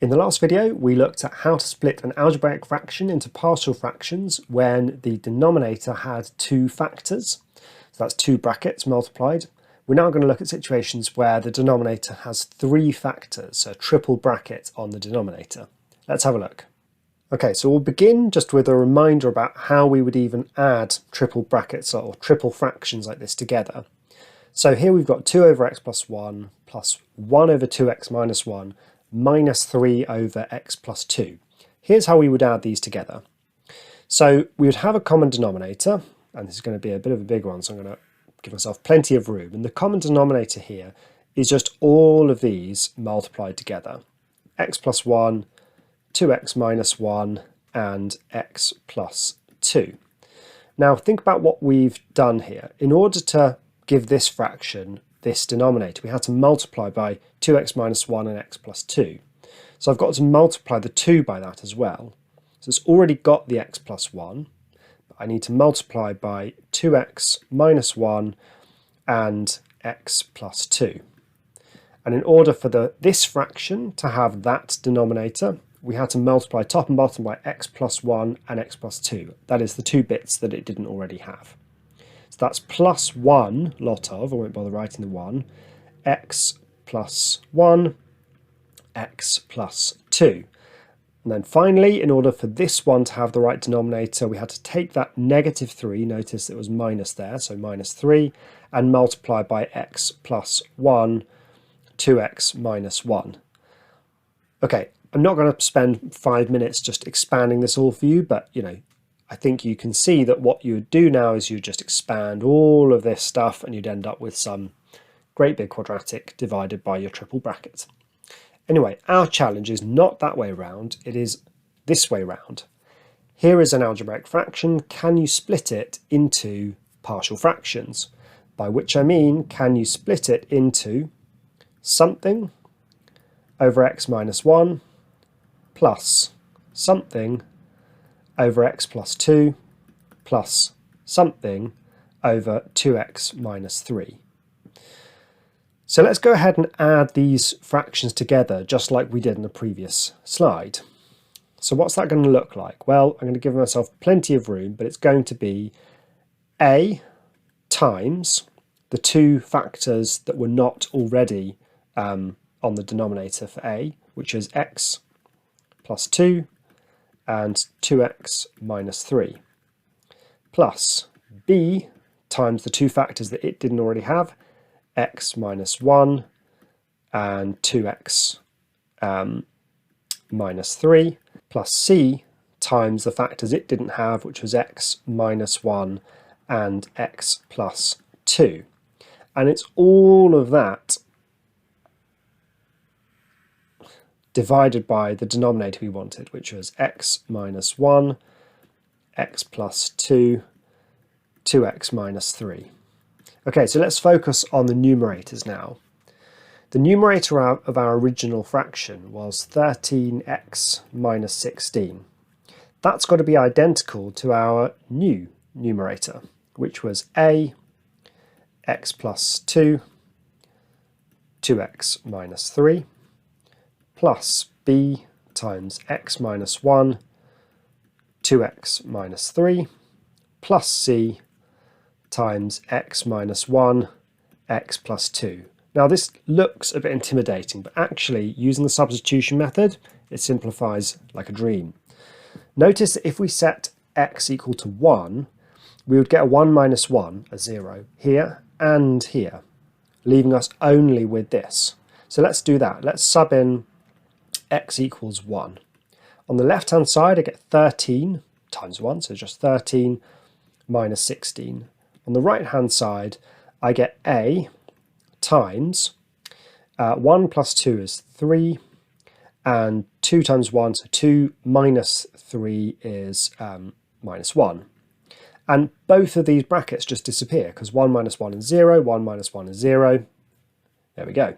In the last video, we looked at how to split an algebraic fraction into partial fractions when the denominator had two factors. So that's two brackets multiplied. We're now going to look at situations where the denominator has three factors, so a triple bracket on the denominator. Let's have a look. Okay, so we'll begin just with a reminder about how we would even add triple brackets or triple fractions like this together. So here we've got 2 over x plus 1 plus 1 over 2x minus 1 minus 3 over x plus 2. Here's how we would add these together. So we would have a common denominator, and this is going to be a bit of a big one, so I'm going to give myself plenty of room. And the common denominator here is just all of these multiplied together. X plus 1, 2x minus 1, and x plus 2. Now think about what we've done here. In order to give this fraction this denominator, we had to multiply by 2x minus 1 and x plus 2. So I've got to multiply the 2 by that as well. So it's already got the x plus 1, but I need to multiply by 2x minus 1 and x plus 2. And in order for this fraction to have that denominator, we had to multiply top and bottom by x plus 1 and x plus 2. That is the two bits that it didn't already have. So that's plus 1 lot of, I won't bother writing the 1, x plus 1, x plus 2. And then finally, in order for this one to have the right denominator, we had to take that negative 3, notice it was minus there, so minus 3, and multiply by x plus 1, 2x minus 1. Okay, I'm not going to spend 5 minutes just expanding this all for you, but I think you can see that what you would do now is you just expand all of this stuff and you'd end up with some great big quadratic divided by your triple bracket. Anyway, our challenge is not that way around, it is this way round. Here is an algebraic fraction. Can you split it into partial fractions? By which I mean, can you split it into something over x minus 1 plus something over x plus 2 plus something over 2x minus 3. So let's go ahead and add these fractions together just like we did in the previous slide. So what's that going to look like? Well, I'm going to give myself plenty of room, but it's going to be a times the two factors that were not already on the denominator for a, which is x plus 2 and 2x minus 3, plus b times the two factors that it didn't already have, x minus 1 and 2x minus 3, plus c times the factors it didn't have, which was x minus 1 and x plus 2. And it's all of that divided by the denominator we wanted, which was x minus 1, x plus 2, 2x minus 3. Okay, so let's focus on the numerators now. The numerator of our original fraction was 13x minus 16. That's got to be identical to our new numerator, which was a, x plus 2, 2x minus 3, plus b times x minus 1, 2x minus 3, plus c times x minus 1, x plus 2. Now this looks a bit intimidating, but actually using the substitution method, it simplifies like a dream. Notice that if we set x equal to 1, we would get a 1 minus 1, a 0, here and here, leaving us only with this. So let's do that. Let's sub in x equals 1. On the left hand side I get 13 times 1, so just 13 minus 16. On the right hand side I get a times 1 plus 2 is 3, and 2 times 1, so 2 minus 3 is minus 1. And both of these brackets just disappear because 1 minus 1 is 0, 1 minus 1 is 0. There we go.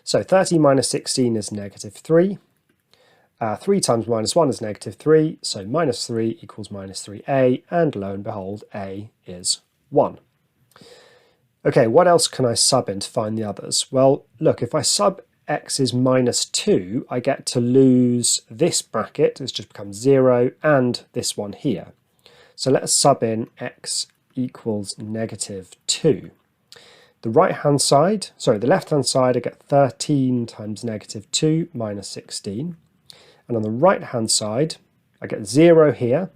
So 13 minus 16 is negative 3. 3 times minus 1 is negative 3, so minus 3 equals minus 3a, and lo and behold, a is 1. Okay, what else can I sub in to find the others? Well, look, if I sub x is minus 2, I get to lose this bracket, it's just become 0, and this one here. So let's sub in x equals negative 2. The right-hand side, sorry, the left-hand side, I get 13 times negative 2 minus 16. And on the right-hand side, I get 0 here.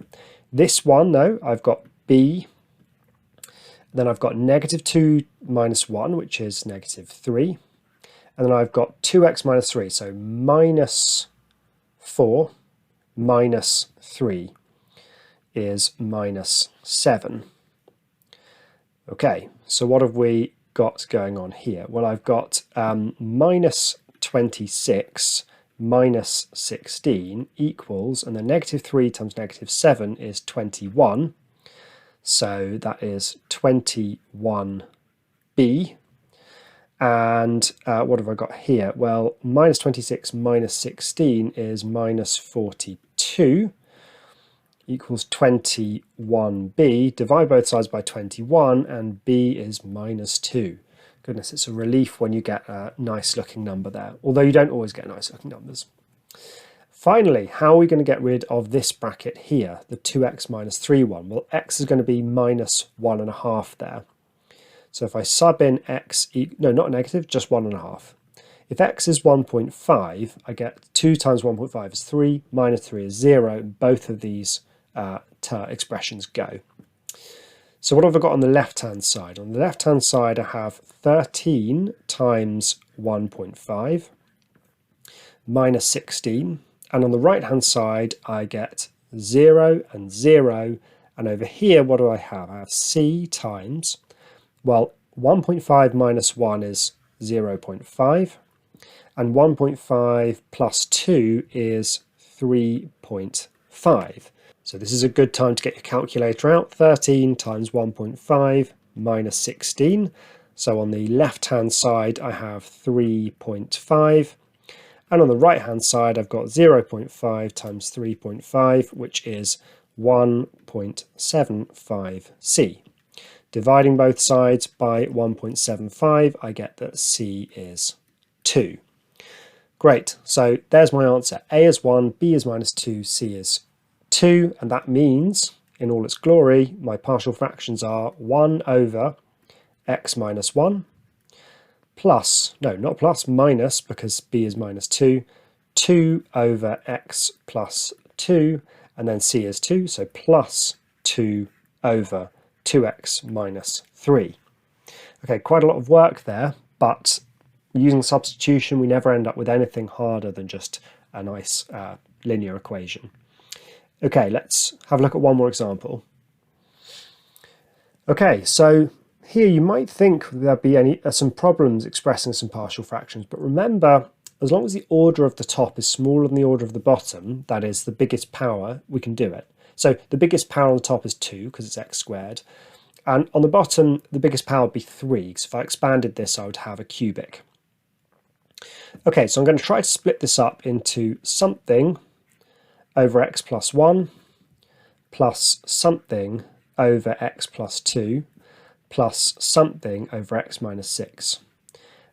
This one, though, I've got b. Then I've got negative 2 minus 1, which is negative 3. And then I've got 2x minus 3, so minus 4 minus 3 is minus 7. Okay, so what have we got going on here? Well, I've got minus 26 minus 16 equals, and then negative 3 times negative 7 is 21. So that is 21b. And what have I got here? Well, minus 26 minus 16 is minus 42 equals 21b. Divide both sides by 21 and b is minus 2. Goodness, it's a relief when you get a nice looking number there, although you don't always get nice looking numbers. Finally, how are we going to get rid of this bracket here, the 2x minus 3 one? Well, x is going to be minus 1.5 there. So if I sub in x, no, not negative, just 1.5. If x is 1.5, I get 2 times 1.5 is 3, minus 3 is 0. Both of these expressions go. So what have I got on the left-hand side? On the left-hand side, I have 13 times 1.5 minus 16. And on the right-hand side, I get 0 and 0. And over here, what do I have? I have c times, well, 1.5 minus 1 is 0.5. And 1.5 plus 2 is 3.5. So this is a good time to get your calculator out. 13 times 1.5 minus 16. So on the left-hand side, I have 3.5. And on the right-hand side, I've got 0.5 times 3.5, which is 1.75c. Dividing both sides by 1.75, I get that c is 2. Great, so there's my answer. A is 1, b is minus 2, c is 2, and that means, in all its glory, my partial fractions are 1 over x minus 1, plus, no, not plus, minus, because b is minus 2, 2 over x plus 2, and then c is 2, so plus 2 over 2x minus 3. Okay, quite a lot of work there, but using substitution, we never end up with anything harder than just a nice linear equation. Okay, let's have a look at one more example. Okay, so here you might think there'd be some problems expressing some partial fractions, but remember, as long as the order of the top is smaller than the order of the bottom, that is the biggest power, we can do it. So the biggest power on the top is 2 because it's x squared, and on the bottom the biggest power would be 3, so if I expanded this I would have a cubic. Okay, so I'm going to try to split this up into something over x plus 1 plus something over x plus 2 plus something over x minus 6.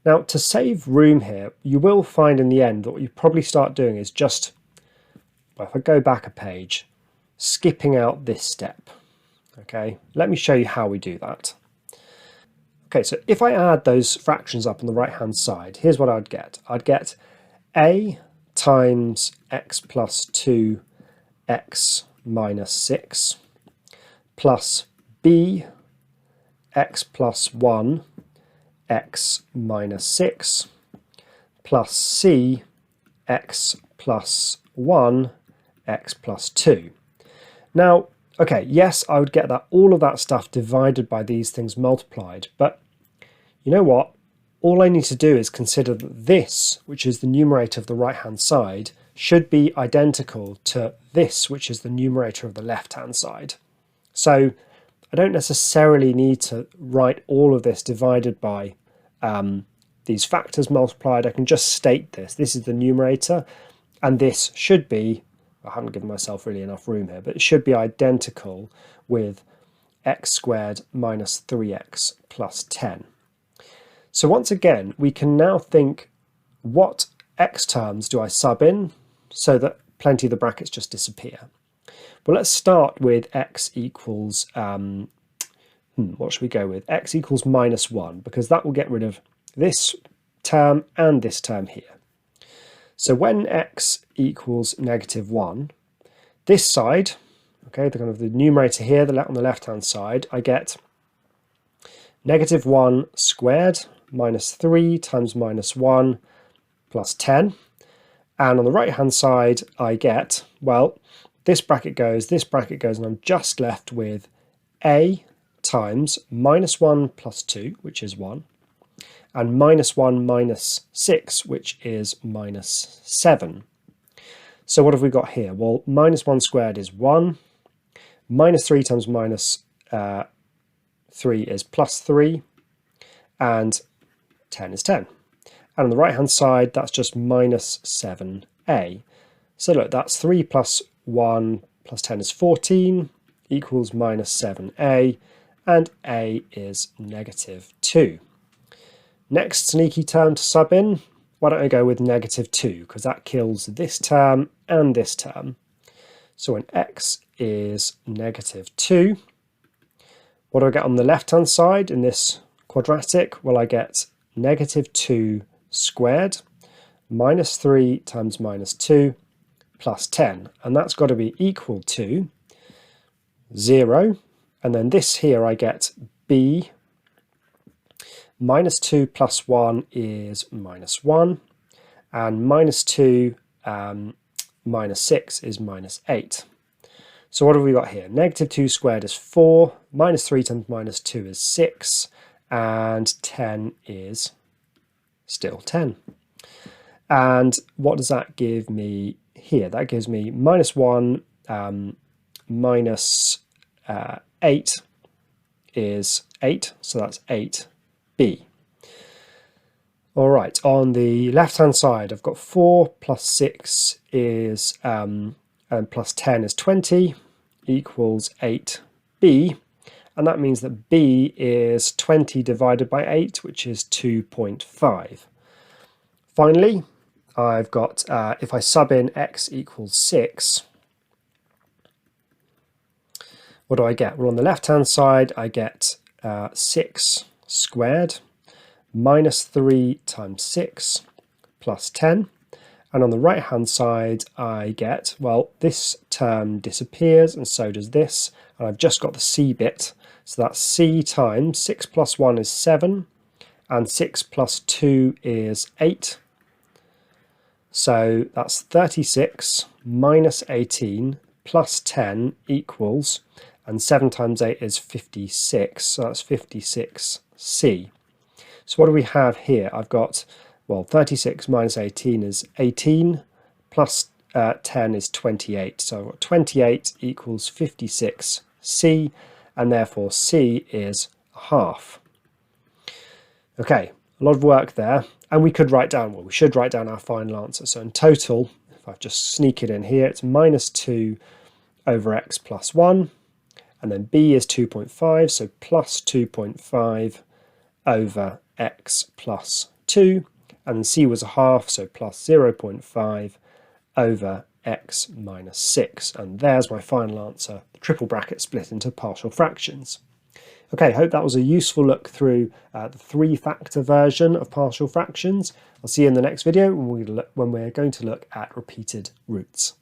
Now, to save room here, you will find in the end that what you probably start doing is just, well, if I go back a page, skipping out this step. Okay, let me show you how we do that. Okay, so if I add those fractions up on the right-hand side, here's what I'd get. I'd get a times x plus 2 x minus 6 plus b x plus 1 x minus 6 plus c x plus 1 x plus 2. Now, okay, yes, I would get that all of that stuff divided by these things multiplied, but you know what? All I need to do is consider that this, which is the numerator of the right-hand side, should be identical to this, which is the numerator of the left-hand side. So I don't necessarily need to write all of this divided by these factors multiplied. I can just state this. This is the numerator, and this should be, I haven't given myself really enough room here, but it should be identical with x squared minus 3x plus 10. So once again, we can now think what x terms do I sub in so that plenty of the brackets just disappear? Well, let's start with x equals, what should we go with? X equals -1, because that will get rid of this term and this term here. So when x equals -1, this side, okay, the kind of the numerator here, on the left-hand side, I get -1 squared minus 3 times -1 plus 10. And on the right-hand side, I get, well, this bracket goes, and I'm just left with a times -1 plus 2, which is 1, and -1 minus 6, which is -7. So what have we got here? Well, -1 squared is 1, -3 times -3 is +3, and 10 is 10. And on the right-hand side, that's just -7a. So look, that's 3 plus 1 plus 10 is 14, equals -7a, and a is -2. Next sneaky term to sub in, why don't I go with -2, because that kills this term and this term. So when x is -2, what do I get on the left-hand side in this quadratic? Well, I get -2 squared minus 3 times -2 plus 10, and that's got to be equal to 0. And then this here I get b, -2 plus 1 is -1, and -2 minus 6 is -8. So what have we got here? -2 squared is 4, -3 times -2 is 6, and 10 is still 10. And what does that give me here? That gives me -1 minus 8 is 8, so that's 8b. All right, on the left-hand side, I've got 4 plus 6 is, and plus 10 is 20, equals 8b. And that means that b is 20 divided by 8, which is 2.5. Finally, I've got, if I sub in x equals 6, what do I get? Well, on the left-hand side, I get 6 squared minus 3 times 6 plus 10. And on the right-hand side, I get, well, this term disappears, and so does this. And I've just got the c bit. So that's c times 6 plus 1 is 7, and 6 plus 2 is 8. So that's 36 minus 18 plus 10 equals, and 7 times 8 is 56, so that's 56c. So what do we have here? I've got, well, 36 minus 18 is 18, plus 10 is 28. So I've got 28 equals 56c, and therefore c is half. Okay, a lot of work there. And we could write down, well, we should write down our final answer. So in total, if I just sneak it in here, it's -2 over x plus 1. And then b is 2.5, so plus 2.5 over x plus 2. And then c was a half, so plus 0.5 over x minus 6. And there's my final answer, the triple bracket split into partial fractions. Okay, hope that was a useful look through the 3-factor version of partial fractions. I'll see you in the next video when we're going to look at repeated roots.